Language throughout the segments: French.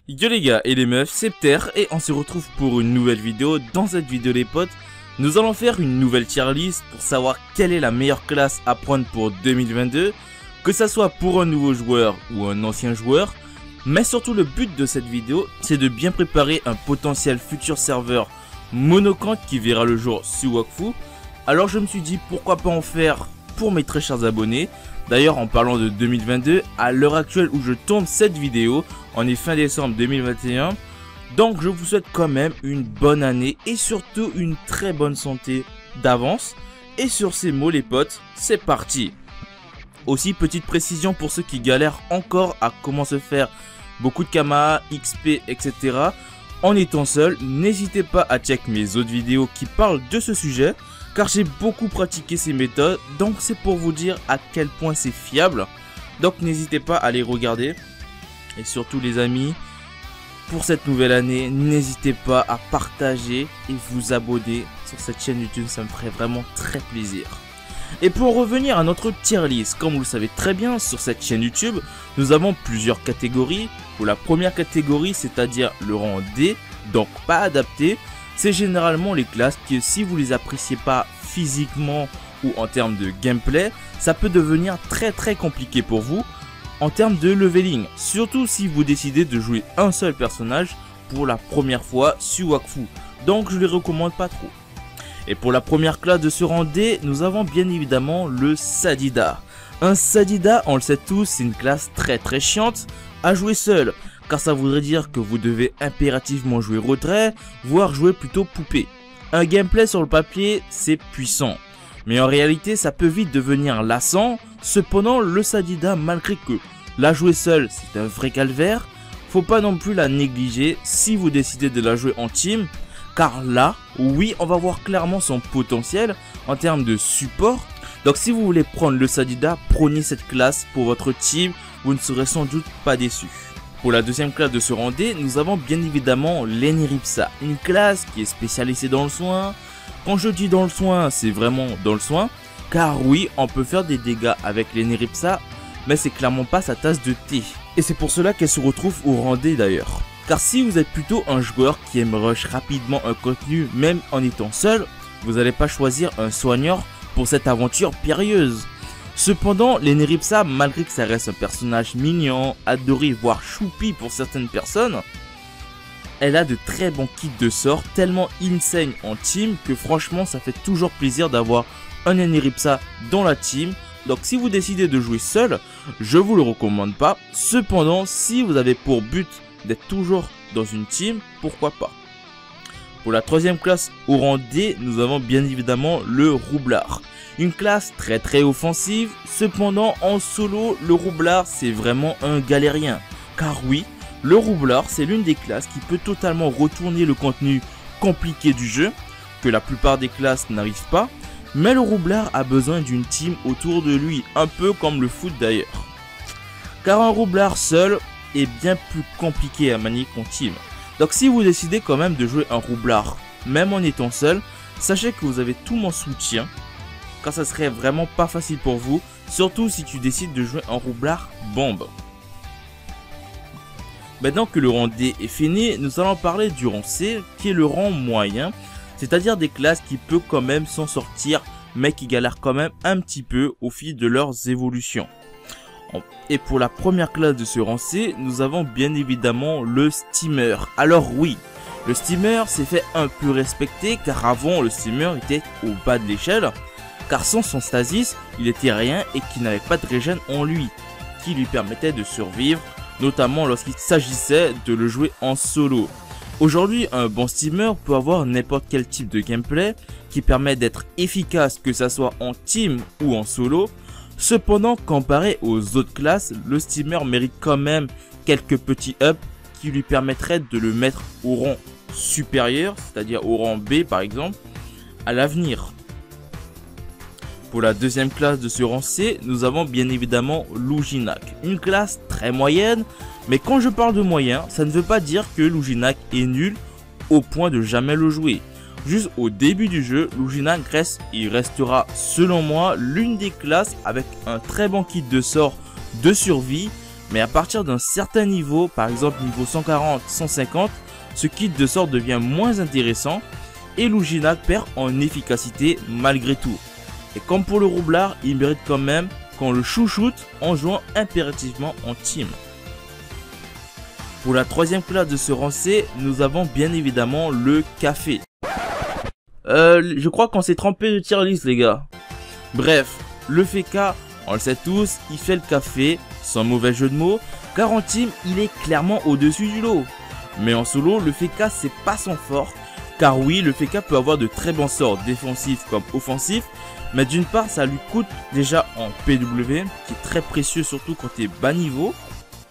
Yo les gars et les meufs, c'est Pter et on se retrouve pour une nouvelle vidéo. Dans cette vidéo les potes, nous allons faire une nouvelle tier list pour savoir quelle est la meilleure classe à prendre pour 2022, que ça soit pour un nouveau joueur ou un ancien joueur. Mais surtout le but de cette vidéo, c'est de bien préparer un potentiel futur serveur monocante qui verra le jour sur Wakfu. Alors je me suis dit pourquoi pas en faire pour mes très chers abonnés. D'ailleurs en parlant de 2022, à l'heure actuelle où je tourne cette vidéo, on est fin décembre 2021. Donc je vous souhaite quand même une bonne année et surtout une très bonne santé d'avance. Et sur ces mots les potes, c'est parti. Aussi petite précision pour ceux qui galèrent encore à comment se faire beaucoup de Kama, XP, etc. En étant seul, n'hésitez pas à check mes autres vidéos qui parlent de ce sujet. Car j'ai beaucoup pratiqué ces méthodes, donc c'est pour vous dire à quel point c'est fiable. Donc n'hésitez pas à les regarder. Et surtout les amis, pour cette nouvelle année, n'hésitez pas à partager et vous abonner sur cette chaîne YouTube, ça me ferait vraiment très plaisir. Et pour revenir à notre tier list, comme vous le savez très bien, sur cette chaîne YouTube, nous avons plusieurs catégories. Pour la première catégorie, c'est-à-dire le rang D, donc pas adapté, c'est généralement les classes que si vous les appréciez pas physiquement ou en termes de gameplay, ça peut devenir très compliqué pour vous en termes de leveling. Surtout si vous décidez de jouer un seul personnage pour la première fois sur Wakfu. Donc je les recommande pas trop. Et pour la première classe de ce rang D, nous avons bien évidemment le Sadida. Un Sadida, on le sait tous, c'est une classe très chiante à jouer seul. Car ça voudrait dire que vous devez impérativement jouer retrait, voire jouer plutôt poupée. Un gameplay sur le papier, c'est puissant. Mais en réalité, ça peut vite devenir lassant. Cependant, le Sadida, malgré que la jouer seule, c'est un vrai calvaire, faut pas non plus la négliger si vous décidez de la jouer en team. Car là, oui, on va voir clairement son potentiel en termes de support. Donc si vous voulez prendre le Sadida, prenez cette classe pour votre team, vous ne serez sans doute pas déçus. Pour la deuxième classe de ce rang D, nous avons bien évidemment l'Eniripsa, une classe qui est spécialisée dans le soin. Quand je dis dans le soin, c'est vraiment dans le soin, car oui, on peut faire des dégâts avec l'Eniripsa, mais c'est clairement pas sa tasse de thé. Et c'est pour cela qu'elle se retrouve au rang D d'ailleurs. Car si vous êtes plutôt un joueur qui aime rush rapidement un contenu, même en étant seul, vous n'allez pas choisir un soigneur pour cette aventure périlleuse. Cependant, l'Eniripsa, malgré que ça reste un personnage mignon, adoré, voire choupi pour certaines personnes, elle a de très bons kits de sorts, tellement insane en team que franchement ça fait toujours plaisir d'avoir un Eniripsa dans la team. Donc si vous décidez de jouer seul, je vous le recommande pas. Cependant, si vous avez pour but d'être toujours dans une team, pourquoi pas. Pour la troisième classe au rang D, nous avons bien évidemment le Roublard. Une classe très offensive, cependant en solo, le Roublard c'est vraiment un galérien. Car oui, le Roublard c'est l'une des classes qui peut totalement retourner le contenu compliqué du jeu, que la plupart des classes n'arrivent pas, mais le Roublard a besoin d'une team autour de lui, un peu comme le foot d'ailleurs. Car un Roublard seul est bien plus compliqué à manier qu'en team. Donc si vous décidez quand même de jouer un Roublard, même en étant seul, sachez que vous avez tout mon soutien. Car ça serait vraiment pas facile pour vous, surtout si tu décides de jouer un Roublard bombe. Maintenant que le rang D est fini, nous allons parler du rang C, qui est le rang moyen, c'est-à-dire des classes qui peuvent quand même s'en sortir, mais qui galèrent quand même un petit peu au fil de leurs évolutions. Et pour la première classe de ce rang C, nous avons bien évidemment le Steamer. Alors oui, le Steamer s'est fait un peu respecter, car avant le Steamer était au bas de l'échelle. Car sans son stasis, il était rien et qu'il n'avait pas de régène en lui, qui lui permettait de survivre, notamment lorsqu'il s'agissait de le jouer en solo. Aujourd'hui, un bon steamer peut avoir n'importe quel type de gameplay qui permet d'être efficace, que ça soit en team ou en solo. Cependant, comparé aux autres classes, le steamer mérite quand même quelques petits ups qui lui permettraient de le mettre au rang supérieur, c'est-à-dire au rang B par exemple, à l'avenir. Pour la deuxième classe de ce rang C, nous avons bien évidemment Luginak. Une classe très moyenne, mais quand je parle de moyen, ça ne veut pas dire que Luginak est nul au point de jamais le jouer. Juste au début du jeu, Luginak restera selon moi l'une des classes avec un très bon kit de sorts de survie, Mais à partir d'un certain niveau, par exemple niveau 140, 150, ce kit de sort devient moins intéressant et Lugina perd en efficacité malgré tout. Et comme pour le roublard, il mérite quand même qu'on le chouchoute en jouant impérativement en team. Pour la troisième classe de ce rang C, nous avons bien évidemment le café. Je crois qu'on s'est trompé de tier list les gars. Bref, le FK, on le sait tous, il fait le café, sans mauvais jeu de mots, car en team, il est clairement au-dessus du lot. Mais en solo, le FK c'est pas son fort, car oui, le FK peut avoir de très bons sorts défensifs comme offensifs, mais d'une part ça lui coûte déjà en PW, qui est très précieux surtout quand tu es bas niveau,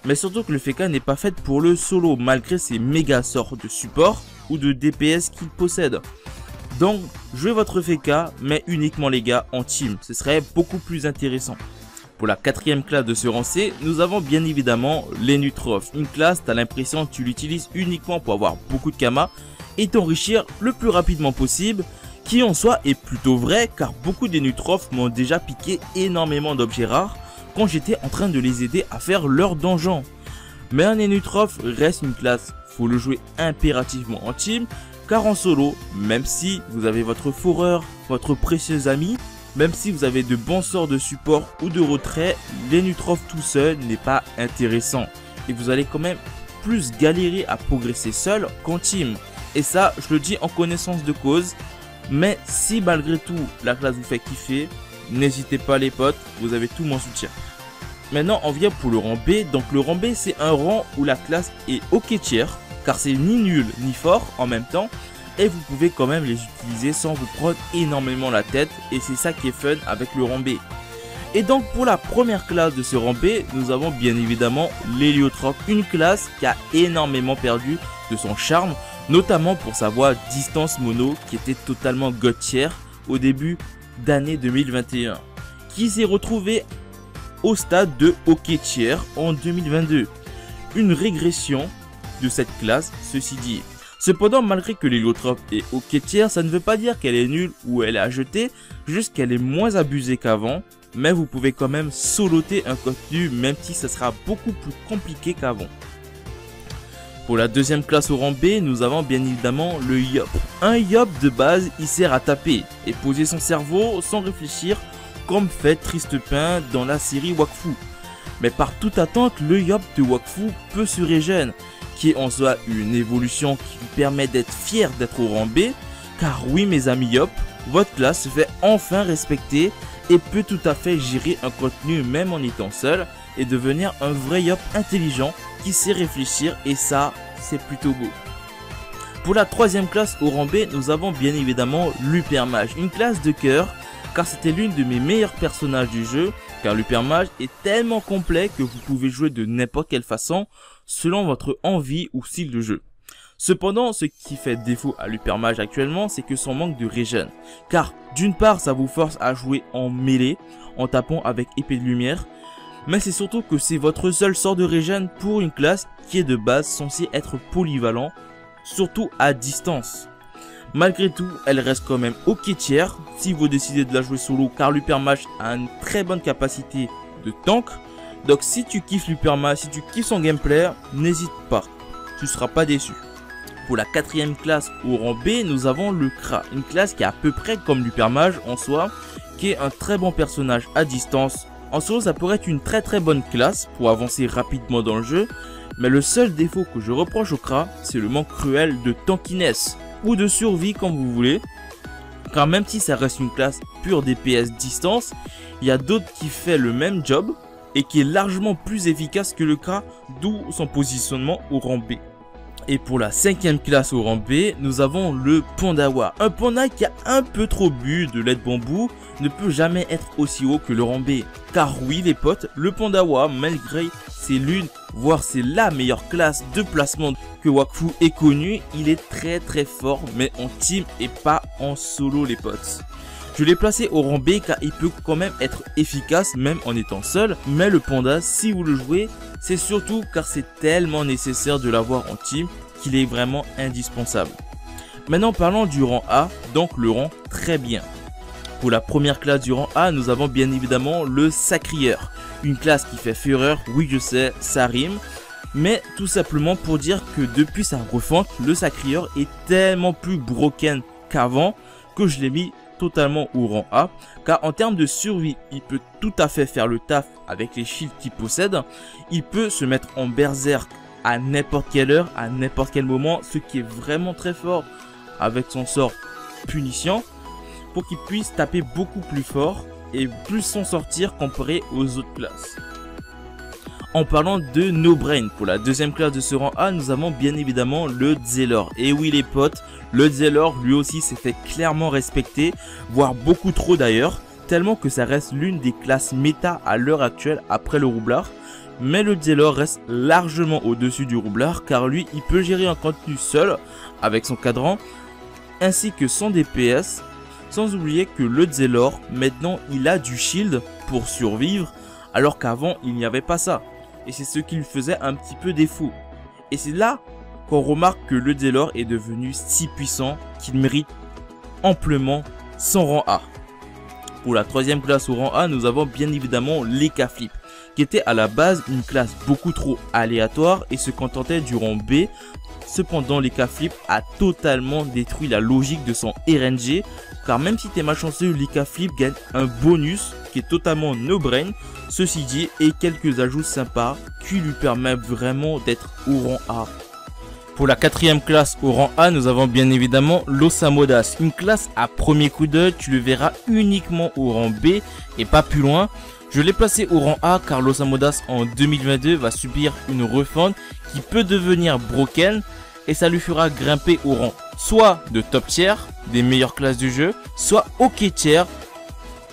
mais surtout que le FK n'est pas fait pour le solo malgré ses méga sorts de support ou de DPS qu'il possède. Donc jouez votre FK mais uniquement les gars en team, ce serait beaucoup plus intéressant. Pour la quatrième classe de ce rang C, nous avons bien évidemment les Nutrophes. Une classe, tu as l'impression que tu l'utilises uniquement pour avoir beaucoup de Kama et t'enrichir le plus rapidement possible, qui en soi est plutôt vrai car beaucoup des Nutrophes m'ont déjà piqué énormément d'objets rares quand j'étais en train de les aider à faire leur donjon. Mais un Nutroph reste une classe, faut le jouer impérativement en team, car en solo, même si vous avez votre fourreur, votre précieux ami, même si vous avez de bons sorts de support ou de retrait, les Nutroph tout seul n'est pas intéressant. Et vous allez quand même plus galérer à progresser seul qu'en team. Et ça, je le dis en connaissance de cause. Mais si malgré tout la classe vous fait kiffer, n'hésitez pas les potes, vous avez tout mon soutien. Maintenant on vient pour le rang B. Donc le rang B c'est un rang où la classe est ok tier, car c'est ni nul ni fort en même temps. Et vous pouvez quand même les utiliser sans vous prendre énormément la tête. Et c'est ça qui est fun avec le rang B. Et donc pour la première classe de ce rang B, nous avons bien évidemment l'Héliotrope. Une classe qui a énormément perdu de son charme, notamment pour sa voix distance mono qui était totalement god tier au début d'année 2021. Qui s'est retrouvé au stade de ok tier en 2022. Une régression de cette classe ceci dit. Cependant, malgré que l'Héliotrope est ok tier, ça ne veut pas dire qu'elle est nulle ou elle est à jeter, juste qu'elle est moins abusée qu'avant, mais vous pouvez quand même soloter un contenu même si ça sera beaucoup plus compliqué qu'avant. Pour la deuxième classe au rang B, nous avons bien évidemment le Yop. Un Yop de base, il sert à taper et poser son cerveau sans réfléchir comme fait Tristepin dans la série Wakfu. Mais par toute attente, le Yop de Wakfu peut se régénérer, qui est en soi une évolution qui vous permet d'être fier d'être au rang B, car oui mes amis Yop, votre classe se fait enfin respecter et peut tout à fait gérer un contenu même en étant seul et devenir un vrai Yop intelligent qui sait réfléchir et ça c'est plutôt beau. Pour la troisième classe au rang B, nous avons bien évidemment l'Hypermage, une classe de cœur car c'était l'une de mes meilleurs personnages du jeu, car l'Hypermage est tellement complet que vous pouvez jouer de n'importe quelle façon selon votre envie ou style de jeu. Cependant, ce qui fait défaut à l'Hypermage actuellement, c'est que son manque de régène, car d'une part ça vous force à jouer en mêlée, en tapant avec épée de lumière, mais c'est surtout que c'est votre seul sort de régène pour une classe qui est de base censée être polyvalent, surtout à distance. Malgré tout, elle reste quand même ok tier si vous décidez de la jouer solo, car l'Hypermage a une très bonne capacité de tank. Donc si tu kiffes l'Hypermage, si tu kiffes son gameplay, n'hésite pas, tu ne seras pas déçu. Pour la quatrième classe au rang B, nous avons le Kra, une classe qui est à peu près comme l'Hypermage en soi, qui est un très bon personnage à distance. En solo, ça pourrait être une très bonne classe pour avancer rapidement dans le jeu, mais le seul défaut que je reproche au Kra, c'est le manque cruel de tankiness ou de survie comme vous voulez, car même si ça reste une classe pure DPS distance, il y a d'autres qui font le même job et qui est largement plus efficace que le Kra, d'où son positionnement au rang B. Et pour la cinquième classe au rang B, nous avons le Pandawa. Un panda qui a un peu trop bu de lait de bambou ne peut jamais être aussi haut que le rang B. Car oui les potes, le Pandawa, malgré c'est l'une, voire c'est la meilleure classe de placement que Wakfu ait connue, il est très fort, mais en team et pas en solo les potes. Je l'ai placé au rang B car il peut quand même être efficace même en étant seul, mais le panda si vous le jouez, c'est surtout car c'est tellement nécessaire de l'avoir en team qu'il est vraiment indispensable. Maintenant parlons du rang A, donc le rang très bien. Pour la première classe du rang A, nous avons bien évidemment le Sacrieur. une classe qui fait fureur, oui je sais, ça rime. Mais tout simplement pour dire que depuis sa refonte, le Sacrieur est tellement plus broken qu'avant que je l'ai mis totalement au rang A. Car en termes de survie, il peut tout à fait faire le taf avec les shields qu'il possède. Il peut se mettre en berserk à n'importe quelle heure, à n'importe quel moment, ce qui est vraiment très fort avec son sort punition, pour qu'il puisse taper beaucoup plus fort et plus s'en sortir comparé aux autres classes. En parlant de No Brain, pour la deuxième classe de ce rang A, nous avons bien évidemment le Xelor. Et oui les potes, le Xelor lui aussi s'est fait clairement respecter, voire beaucoup trop d'ailleurs, tellement que ça reste l'une des classes méta à l'heure actuelle après le roublard. Mais le Xelor reste largement au-dessus du roublard car lui il peut gérer un contenu seul avec son cadran ainsi que son DPS, sans oublier que le Xelor maintenant il a du shield pour survivre alors qu'avant il n'y avait pas ça. Et c'est ce qui lui faisait un petit peu défaut. Et c'est là qu'on remarque que le Xelor est devenu si puissant qu'il mérite amplement son rang A. Pour la troisième classe au rang A, nous avons bien évidemment l'Ekaflip, qui était à la base une classe beaucoup trop aléatoire et se contentait du rang B. Cependant, l'Ekaflip a totalement détruit la logique de son RNG, car même si tu es malchanceux, l'Ekaflip gagne un bonus qui est totalement no brain, ceci dit, et quelques ajouts sympas qui lui permettent vraiment d'être au rang A. Pour la quatrième classe au rang A, nous avons bien évidemment l'Osamodas, une classe à premier coup d'œil, tu le verras uniquement au rang B et pas plus loin. Je l'ai placé au rang A car l'Osamodas en 2022 va subir une refonte qui peut devenir broken et ça lui fera grimper au rang soit de top tier, des meilleures classes du jeu, soit ok tier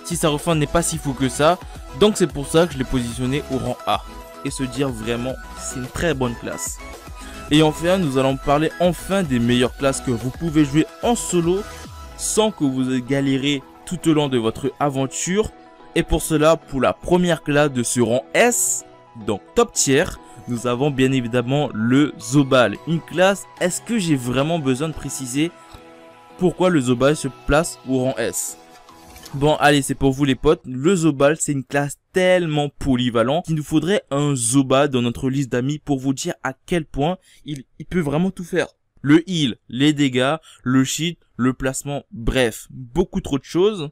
si sa refonte n'est pas si fou que ça. Donc c'est pour ça que je l'ai positionné au rang A et se dire vraiment c'est une très bonne classe. Et enfin nous allons parler enfin des meilleures classes que vous pouvez jouer en solo sans que vous galérez tout au long de votre aventure. Et pour cela, pour la première classe de ce rang S, donc top tier, nous avons bien évidemment le Zobal. Une classe, est-ce que j'ai vraiment besoin de préciser pourquoi le Zobal se place au rang S? Bon allez, c'est pour vous les potes, le Zobal c'est une classe tellement polyvalente qu'il nous faudrait un Zoba dans notre liste d'amis pour vous dire à quel point il peut vraiment tout faire. Le heal, les dégâts, le cheat, le placement, bref, beaucoup trop de choses.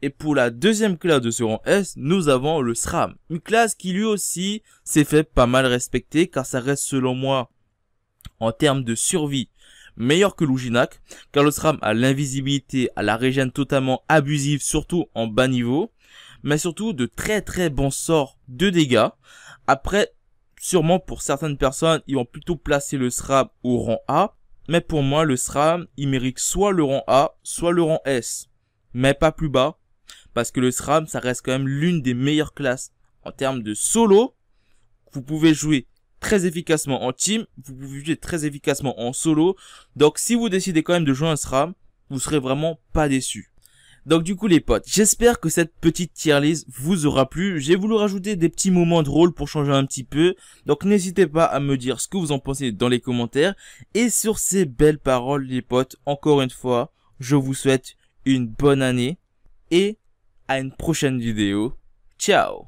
Et pour la deuxième classe de ce rang S, nous avons le SRAM. Une classe qui lui aussi s'est fait pas mal respecter car ça reste selon moi en termes de survie meilleur que l'Ujinac. Car le SRAM a l'invisibilité, a la régène totalement abusive surtout en bas niveau. Mais surtout de très bons sorts de dégâts. Après, sûrement pour certaines personnes, ils vont plutôt placer le SRAM au rang A. Mais pour moi, le SRAM, il mérite soit le rang A, soit le rang S. Mais pas plus bas. Parce que le SRAM, ça reste quand même l'une des meilleures classes en termes de solo. Vous pouvez jouer très efficacement en team, vous pouvez jouer très efficacement en solo. Donc si vous décidez quand même de jouer un SRAM, vous serez vraiment pas déçus. Donc du coup les potes, j'espère que cette petite tier list vous aura plu. J'ai voulu rajouter des petits moments drôles pour changer un petit peu. Donc n'hésitez pas à me dire ce que vous en pensez dans les commentaires. Et sur ces belles paroles les potes, encore une fois, je vous souhaite une bonne année. Et à une prochaine vidéo. Ciao!